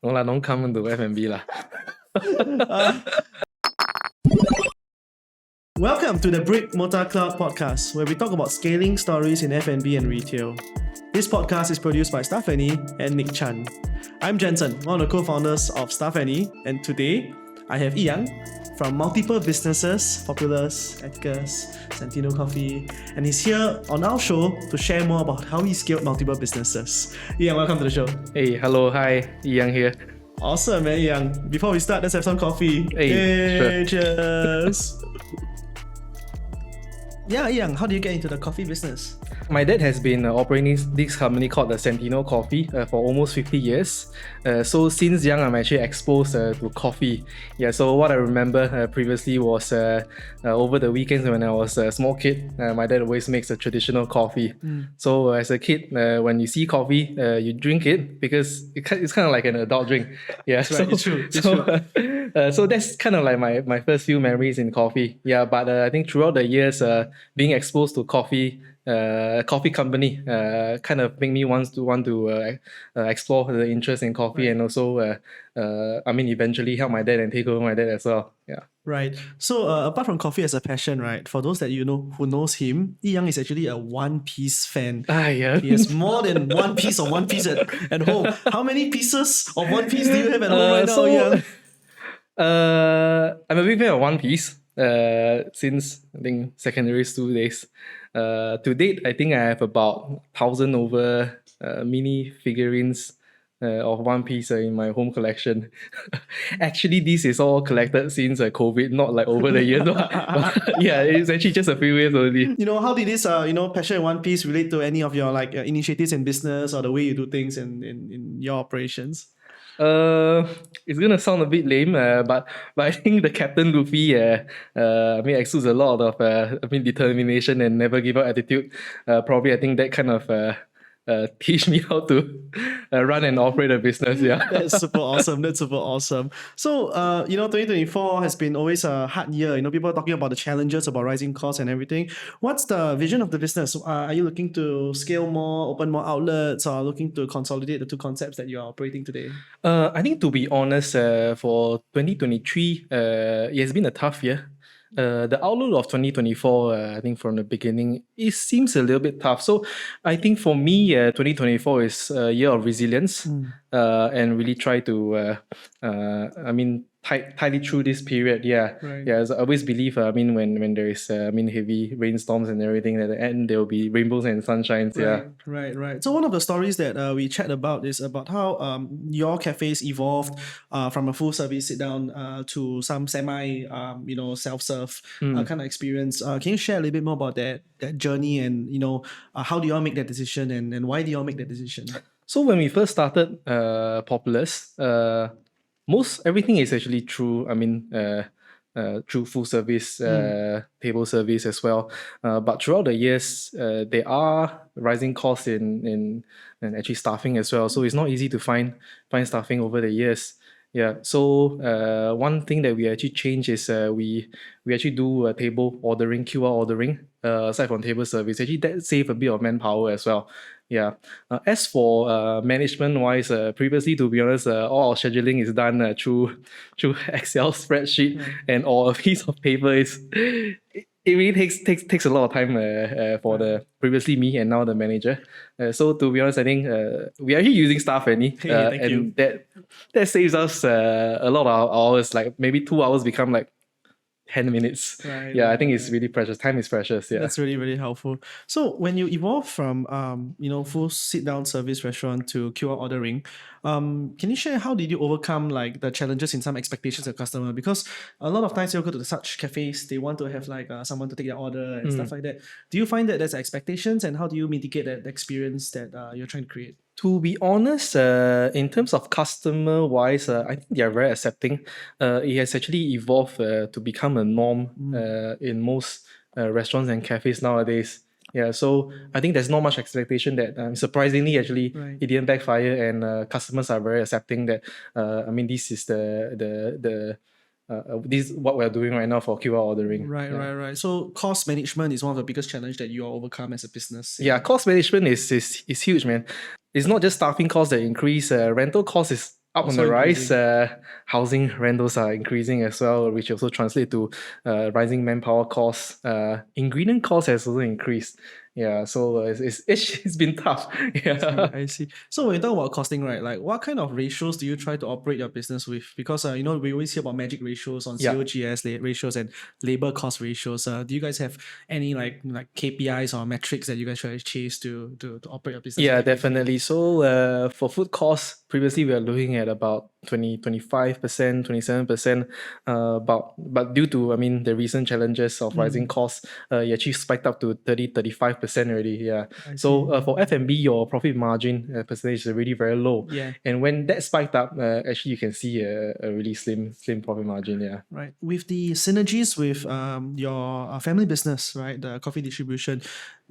No lah, don't come into F&B lah. Welcome to the Mortar Cloud podcast, where we talk about scaling stories in F&B and retail. This podcast is produced by Stephanie and Nick Chan. I'm Jensen, one of the co-founders of Stephanie, and today I have Yang from multiple businesses, Populus, Apricus, Centino Coffee, and he's here on our show to share more about how he scaled multiple businesses. Yang, welcome to the show. Hey, hello, hi, Yang here. Awesome, man, Yang. Before we start, let's have some coffee. Hey, sure. Cheers. Yeah, Yang, how did you get into the coffee business? My dad has been operating this company called the Centino Coffee for almost 50 years. So since young, I'm actually exposed to coffee. Yeah, so what I remember previously was over the weekends when I was a small kid, my dad always makes a traditional coffee. So as a kid, when you see coffee, you drink it because it's kind of like an adult drink. Yeah, That's right, it's true. It's true. So that's kind of like my first few memories in coffee. Yeah, but I think throughout the years, being exposed to coffee company kind of make me want to explore the interest in coffee, and also eventually help my dad and take over my dad as well. Yeah. Right. So apart from coffee as a passion, right, for those that you know who knows him, Yi Yang is actually a One Piece fan. Yeah. He has more than one piece of One Piece at home. How many pieces of One Piece do you have at home right now, Yi Yang? I'm a big fan of One Piece since I think secondary school days. To date, I think I have about 1,000 over mini figurines of One Piece in my home collection. Actually, this is all collected since COVID, not like over the years. But yeah, it's actually just a few years only. You know, how did this passion in One Piece relate to any of your initiatives in business or the way you do things in your operations? It's gonna sound a bit lame, but I think the Captain Luffy, exudes a lot of determination and never give up attitude. Probably, I think that kind of teach me how to run and operate a business. Yeah, That's super awesome. That's super awesome. So, 2024 has been always a hard year. You know, people are talking about the challenges, about rising costs and everything. What's the vision of the business? Are you looking to scale more, open more outlets, or looking to consolidate the two concepts that you are operating today? I think to be honest, for 2023, it has been a tough year. The outlook of 2024, I think from the beginning, it seems a little bit tough. So I think for me, 2024 is a year of resilience and really try to, tide through this period. Yeah, Right. yeah. As I always believe, when there is, heavy rainstorms and everything, at the end there will be rainbows and sunshines. Yeah. Right. So one of the stories that we chat about is about how your cafes evolved from a full service sit down to some semi self-serve kind of experience. Can you share a little bit more about that journey, and how do you all make that decision, and why do you all make that decision? So when we first started Populous, most everything is actually through through full service table service as well. But throughout the years, there are rising costs in actually staffing as well. So it's not easy to find staffing over the years. Yeah. So one thing that we actually change is we actually do table ordering, QR ordering. Aside from table service, actually that save a bit of manpower as well. Yeah. As for management wise, previously, to be honest, all our scheduling is done through Excel spreadsheet or a piece of paper. It really takes a lot of time for the previously me and now the manager. So to be honest, I think we're actually using Staff Any, Thank you. that saves us a lot of hours. Like maybe 2 hours become like 10 minutes. Right, Yeah, right, I think it's really precious. Time is precious. Yeah. That's really, really helpful. So when you evolve from full sit-down service restaurant to QR ordering, can you share how did you overcome the challenges in some expectations of customer? Because a lot of times you go to such cafes, they want to have someone to take their order and stuff like that. Do you find that there's expectations, and how do you mitigate that experience that you're trying to create? To be honest, in terms of customer wise, I think they are very accepting. It has actually evolved to become a norm in most restaurants and cafes nowadays. Yeah, so I think there's not much expectation that surprisingly actually Right. it didn't backfire, and customers are very accepting that. This is this is what we're doing right now for QR ordering. Right, Yeah. right. So cost management is one of the biggest challenge that you all overcome as a business. Yeah, cost management is huge, man. It's not just staffing costs that increase. Rental cost is up on Also the rise. increasing. Housing rentals are increasing as well, which also translate to rising manpower costs. Ingredient costs has also increased. Yeah, so it's been tough. Yeah. I see. So when you talk about costing, right? Like, what kind of ratios do you try to operate your business with? Because we always hear about magic ratios on Yeah. COGS ratios and labor cost ratios. Do you guys have any like KPIs or metrics that you guys try to chase to operate your business? Yeah, effectively? definitely. So for food costs, previously we were looking at about 25%, 27%. But due to, I mean, the recent challenges of rising costs, it actually spiked up to 35% already. Yeah. I So see. for F&B, your profit margin percentage is already very low. Yeah. And when that spiked up, actually you can see a really slim profit margin. Yeah. Right. With the synergies with your family business, right, the coffee distribution,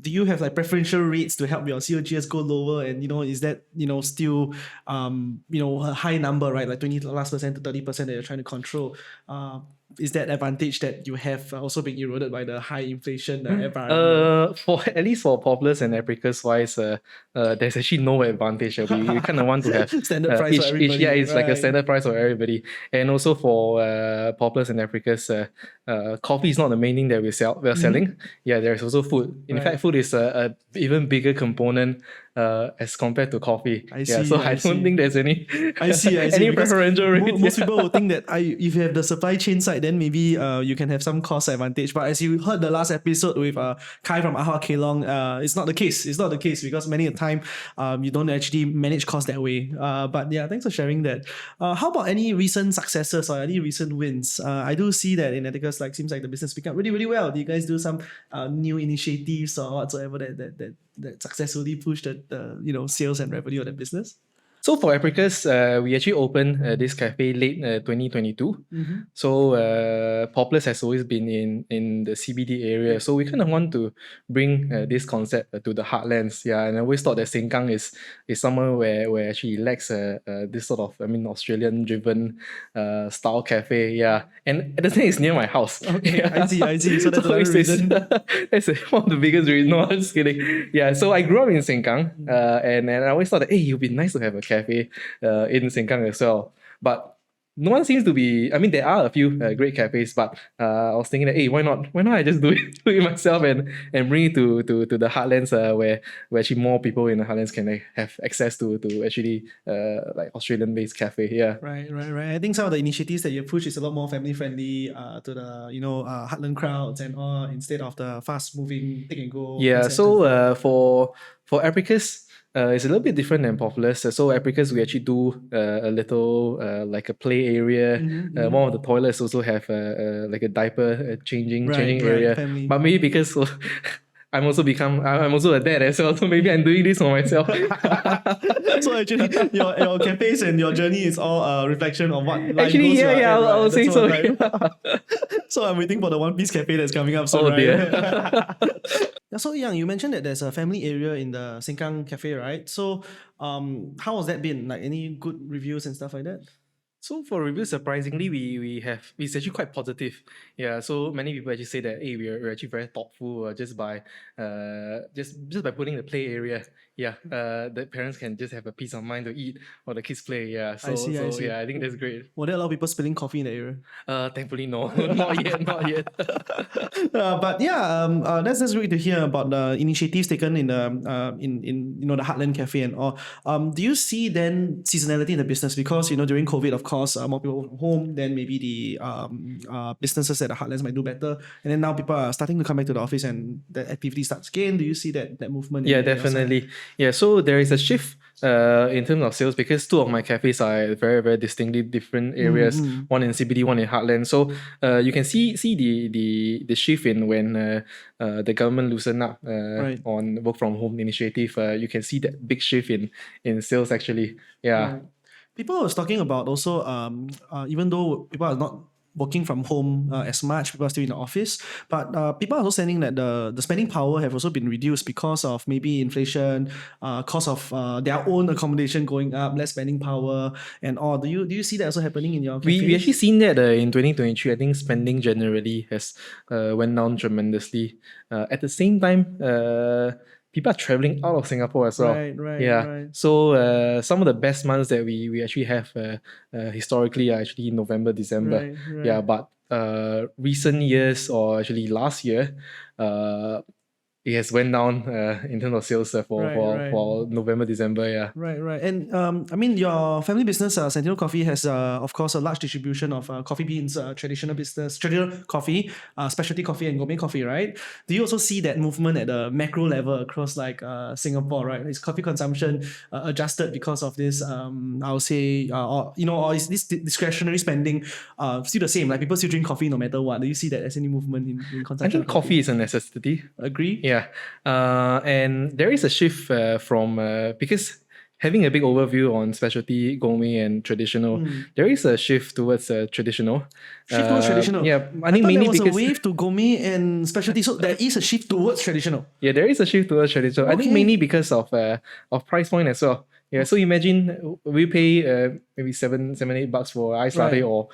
do you have like preferential rates to help your COGS go lower? And is that still a high number, right, like 20% to 30% that you're trying to control? Is that advantage that you have also being eroded by the high inflation environment? For at least for Populus and Apricus wise, there's actually no advantage. We kind of want to have Standard price for everybody, yeah, it's like a right. standard price for everybody. And also for Populus and Apricus, coffee is not the main thing that we're selling. Yeah, there's also food. In Right. fact, food is a even bigger component as compared to coffee. I see, so I I see. don't think there's any I see. any Because preferential rate. most people will think that if you have the supply chain side, then maybe you can have some cost advantage. But as you heard the last episode with Kai from Ahua Kelong, it's not the case. It's not the case because many a time you don't actually manage cost that way. But yeah, thanks for sharing that. How about any recent successes or any recent wins? I do see that in Atticus, like seems like the business picked up really, really well. Do you guys do some new initiatives or whatsoever that successfully pushed the sales and revenue of the business? So for Apricus, we actually opened this cafe late 2022. So Populous has always been in the CBD area. So we kind of want to bring this concept to the Heartlands. Yeah, and I always thought that Sengkang is somewhere where actually it lacks this sort of, I mean, Australian-driven style cafe. Yeah, and at the same, it's near my house. Okay, Yeah. I see. So that's another it's- reason. that's one of the biggest reasons. No, I'm just kidding. Yeah, so I grew up in Sengkang, and I always thought that, hey, it would be nice to have a cafe in Sengkang as well. But no one seems to be. I mean, there are a few great cafes, but I was thinking that, hey, why not I just do it myself and bring it to the Heartlands, where actually more people in the Heartlands can have access to actually like Australian-based cafe. Yeah. Right. I think some of the initiatives that you push is a lot more family friendly to the Heartland crowds and all instead of the fast moving take and go. Yeah. concept. So for Apricus, it's a little bit different than Populous. So Apricus, we actually do a little like a play area. One of the toilets also have like a diaper changing area. family. But maybe because I'm also a dad as well, so maybe I'm doing this for myself. So actually, your cafes and your journey is all a reflection of what life Actually, goes yeah, you are at, I would say That's so. what, right? So I'm waiting for the One Piece cafe that's coming up soon, Oh right? dear. Yeah, so Yang, you mentioned that there's a family area in the Sengkang cafe, right? So how has that been? Like any good reviews and stuff like that? So for reviews, surprisingly, it's actually quite positive. Yeah, so many people actually say that, hey, we're actually very thoughtful just by just by putting the play area. Yeah, the parents can just have a peace of mind to eat while the kids play. Yeah, so I see. yeah, I think that's great. Were there a lot of people spilling coffee in the area? Thankfully no, not yet. But yeah, that's great to hear about the initiatives taken in the the Heartland Cafe and all. Do you see then seasonality in the business because during COVID, of course, more people from home, then maybe the businesses at the Heartlands might do better, and then now people are starting to come back to the office and the activity starts again. Do you see that movement? Yeah, in your side? definitely. Yeah, so there is a shift in terms of sales because two of my cafes are at very, very distinctly different areas. One in CBD, one in Heartland. So you can see the shift in when the government loosened up Right. on work from home initiative. You can see that big shift in sales actually. Yeah. Right. People was talking about also even though people are not working from home as much, people are still in the office, but people are also saying that the spending power have also been reduced because of maybe inflation, cost of their own accommodation going up, less spending power and all. Do you see that also happening in your cafes? We actually seen that in 2023. I think spending generally has went down tremendously. At the same time, people are traveling out of Singapore as well. Right. So some of the best months that we actually have historically are actually November, December. Right. Yeah, but recent years or actually last year, it has went down in terms of sales for November, December. Yeah. Right. And I mean, your family business, Sentinel Coffee, has of course a large distribution of coffee beans, traditional coffee, specialty coffee, and gourmet coffee, right? Do you also see that movement at the macro level across like Singapore, right? Is coffee consumption adjusted because of this? I would say, or is this discretionary spending still the same? Like people still drink coffee no matter what. Do you see that as any movement in I consumption? think coffee is a necessity. Agree? Yeah. And there is a shift from because having a big overview on specialty, gourmet, and traditional, there is a shift towards traditional. Shift towards traditional. Yeah, I think thought mainly there was because a wave to gourmet and specialty, so there is a shift towards traditional. yeah, there is a shift towards traditional. I think Okay. mainly because of price point as well. Yeah, so imagine we pay maybe $7-8 for iced latte Right. or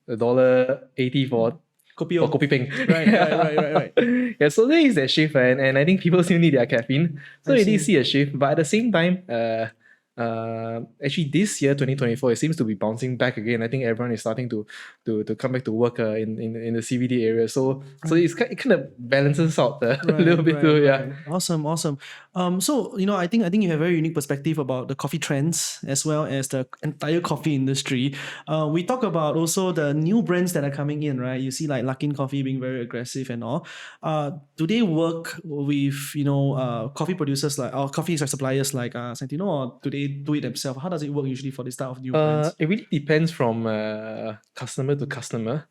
$1.80 for Kopi. kopi peng. Right. Yeah, so there is that shift, and I think people still need their caffeine. So I you did see. see a shift, but at the same time, actually this year 2024 it seems to be bouncing back again. I think everyone is starting to come back to work in the CBD area. So it kind of balances out a little bit too. Yeah. Awesome. So I think you have a very unique perspective about the coffee trends as well as the entire coffee industry. We talk about also the new brands that are coming in, right? You see like Luckin Coffee being very aggressive and all. Do they work with coffee producers like or coffee suppliers like Santino, or do they do it themselves? How does it work usually for this type of new brands? It really depends from customer to customer.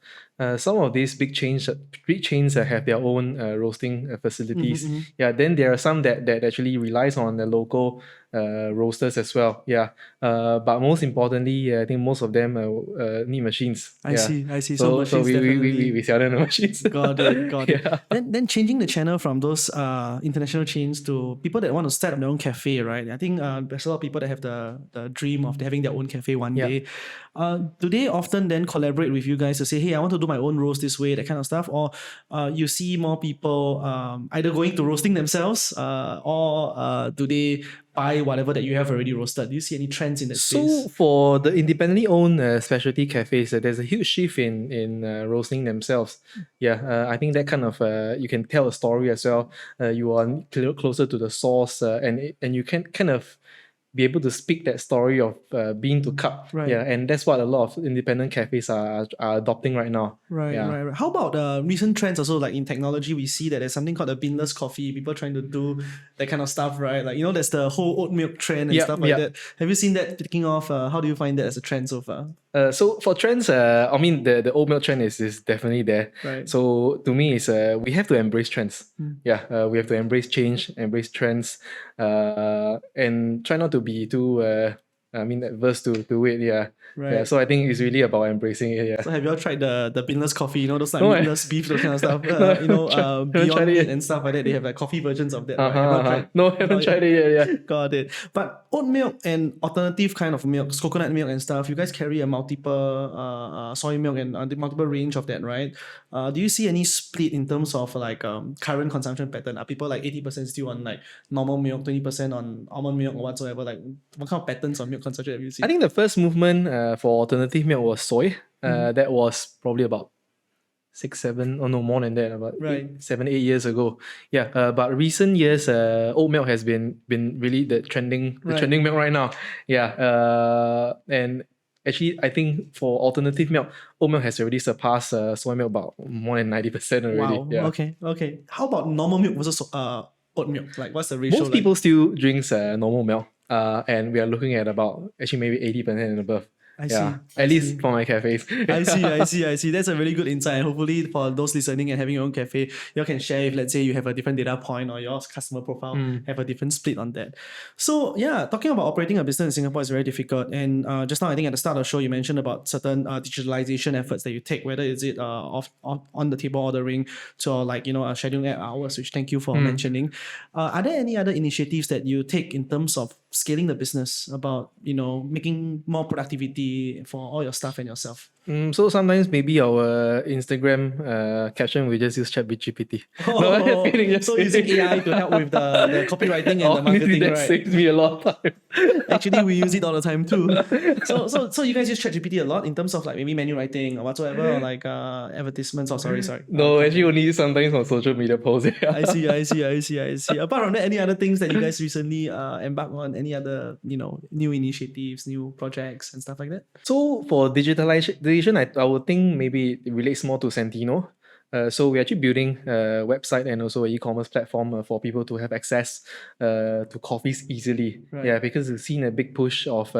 Some of these big chains have their own roasting facilities. Yeah, then there are some that actually relies on the local roasters as well. Yeah, but most importantly, I think most of them need machines. I see. So machines we definitely. sell them the machines. Got it. Yeah. Then changing the channel from those international chains to people that want to set up their own cafe, right? I think there's a lot of people that have the dream of having their own cafe one Yeah. day. Do they often then collaborate with you guys to say, hey, I want to do my own roast this way, that kind of stuff? Or you see more people either going to roasting themselves or do they buy whatever that you have already roasted? Do you see any trends in that space? So for the independently owned specialty cafes, there's a huge shift in roasting themselves. Yeah, I think that kind of you can tell a story as well. You are closer to the source, and you can kind of be able to speak that story of bean to cup. Right. Yeah, and that's what a lot of independent cafes are adopting right now. Right. How about recent trends also, like in technology, we see that there's something called the Beanless coffee, people trying to do that kind of stuff, right? Like, there's the whole Oat Milk Trend and stuff like that. Have you seen that picking off? How do you find that as a trend so far? So for trends, I mean the Oat Milk Trend is definitely there. Right. So to me, it's we have to embrace trends. Yeah, we have to embrace change, embrace trends, and try not to be too adverse to it. Yeah. Right. Yeah. So I think it's really about embracing it. Yeah. So have you all tried the Beanless coffee? Those like No, meatless beef, those kind of stuff. haven't Beyond tried it Meat yet. and stuff like that. They have like coffee versions of that. Right? Have you all tried? No, haven't tried it yet. Yeah. Got it. But oat milk and alternative kind of milks, coconut milk and stuff, you guys carry a multiple soy milk and the multiple range of that, right? Do you see any split in terms of like current consumption pattern? Are people like 80% still on like normal milk, 20% on almond milk or whatsoever? Like what kind of patterns of milk consumption have you seen? I think the first movement for alternative milk was soy. That was probably about 6-7 or no more than that, about Right. 7-8 years ago. Yeah, but recent years, oat milk has been really the trending milk right now. Yeah, and actually I think for alternative milk, oat milk has already surpassed soy milk about more than 90% already. Wow. Yeah. Okay. How about normal milk versus oat milk? Like what's the ratio? Most people still drinks normal milk. And we are looking at about actually maybe 80% and above. I Yeah, see. at least for my cafes. I see. That's a really good insight. And hopefully for those listening and having your own cafe, you can share if let's say you have a different data point or your customer profile have a different split on that. So yeah, talking about operating a business in Singapore is very difficult. And just now I think at the start of the show you mentioned about certain digitalization efforts that you take, whether is it on the table ordering to like scheduling at hours, which thank you for mentioning. Are there any other initiatives that you take in terms of scaling the business, about making more productivity for all your staff and yourself? So sometimes maybe our Instagram caption we just use ChatGPT. No, just kidding, just So using kidding. AI to help with the copywriting and the Honestly, marketing, that right? saves me a lot of time. Actually, we use it all the time too. So you guys use ChatGPT a lot in terms of like maybe menu writing or whatsoever, or like advertisements. Oh, sorry. No, actually only sometimes on social media posts. Yeah. I see. Apart from that, any other things that you guys recently embarked on? Any other new initiatives, new projects, and stuff like that? So for digitalization, I would think maybe it relates more to Santino. So we're actually building a website and also an e-commerce platform for people to have access to coffees easily. Right. Yeah, because we've seen a big push of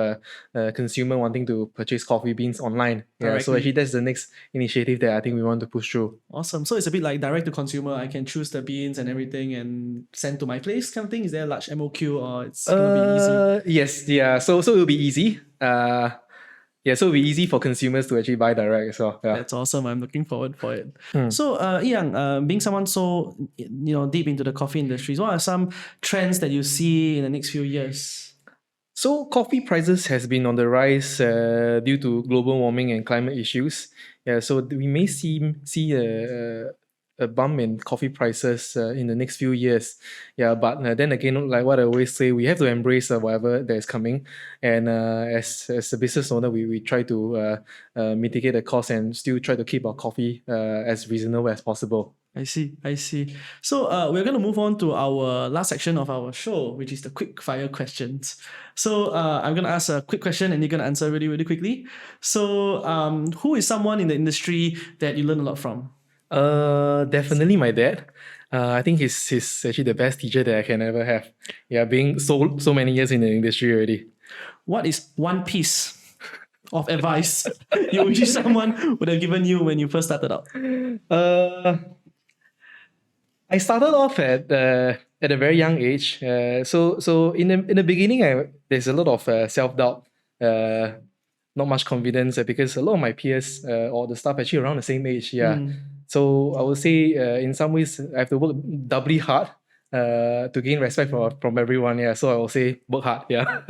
consumer wanting to purchase coffee beans online. Yeah, so Directly. actually that's the next initiative that I think we want to push through. Awesome. So it's a bit like direct to consumer. I can choose the beans and everything and send to my place kind of thing. Is there a large MOQ or it's gonna be easy? Yes, yeah. So it'll be easy. Yeah, so it'll be easy for consumers to actually buy direct as well. Yeah. That's awesome. I'm looking forward for it. So, Yang, being someone so deep into the coffee industry, what are some trends that you see in the next few years? So coffee prices has been on the rise due to global warming and climate issues. Yeah, so we may see a bump in coffee prices in the next few years. Yeah, but then again, like what I always say, we have to embrace whatever that is coming. And as a business owner, we try to mitigate the cost and still try to keep our coffee as reasonable as possible. I see. So we're going to move on to our last section of our show, which is the quick fire questions. So I'm going to ask a quick question and you're going to answer really, really quickly. So who is someone in the industry that you learn a lot from? Definitely my dad. I think he's actually the best teacher that I can ever have. Yeah, being so many years in the industry already. What is one piece of advice you wish someone would have given you when you first started out? I started off at a very young age. So in the beginning, there's a lot of self-doubt, not much confidence because a lot of my peers or the staff actually around the same age. Yeah. So I would say in some ways I have to work doubly hard to gain respect from everyone. Yeah. So I will say work hard. Yeah.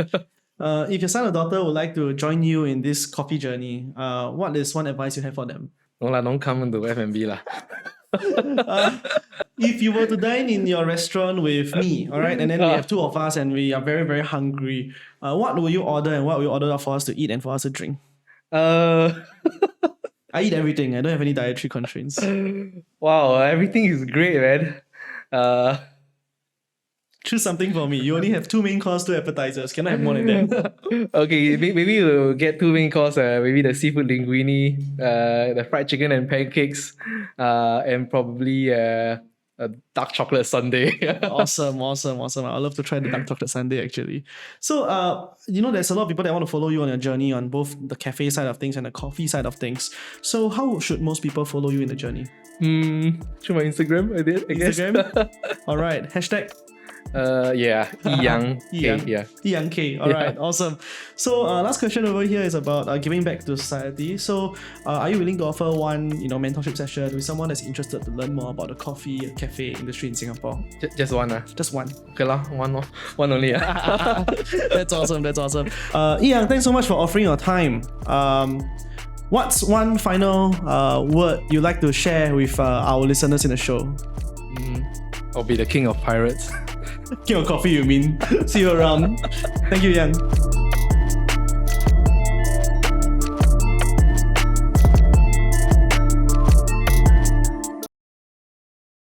If your son or daughter would like to join you in this coffee journey, what is one advice you have for them? No, don't come into F&B lah. If you were to dine in your restaurant with me, all right, and then we have two of us and we are very, very hungry, what will you order and what will you order for us to eat and for us to drink? I eat everything. I don't have any dietary constraints. Wow, everything is great, man. Choose something for me. You only have 2 main course, 2 appetizers. Can I have more than that? Okay, maybe we'll get 2 main course. Maybe the seafood linguine, the fried chicken and pancakes, and probably a dark chocolate sundae. Awesome. I'd love to try the dark chocolate sundae actually. So, there's a lot of people that want to follow you on your journey on both the cafe side of things and the coffee side of things. So, how should most people follow you in the journey? Through my Instagram, I guess. Instagram? All right. Hashtag. Yeah, Yang K. Yeah. Yang K. All right, awesome. So, last question over here is about giving back to society. So, are you willing to offer one, mentorship session with someone that's interested to learn more about the coffee cafe industry in Singapore? Just one. Just one. Okay lah, one only. That's awesome. Yang, thanks so much for offering your time. What's one final word you'd like to share with our listeners in the show? I'll be the king of pirates. King of coffee, you mean? See you around. Thank you, Yang.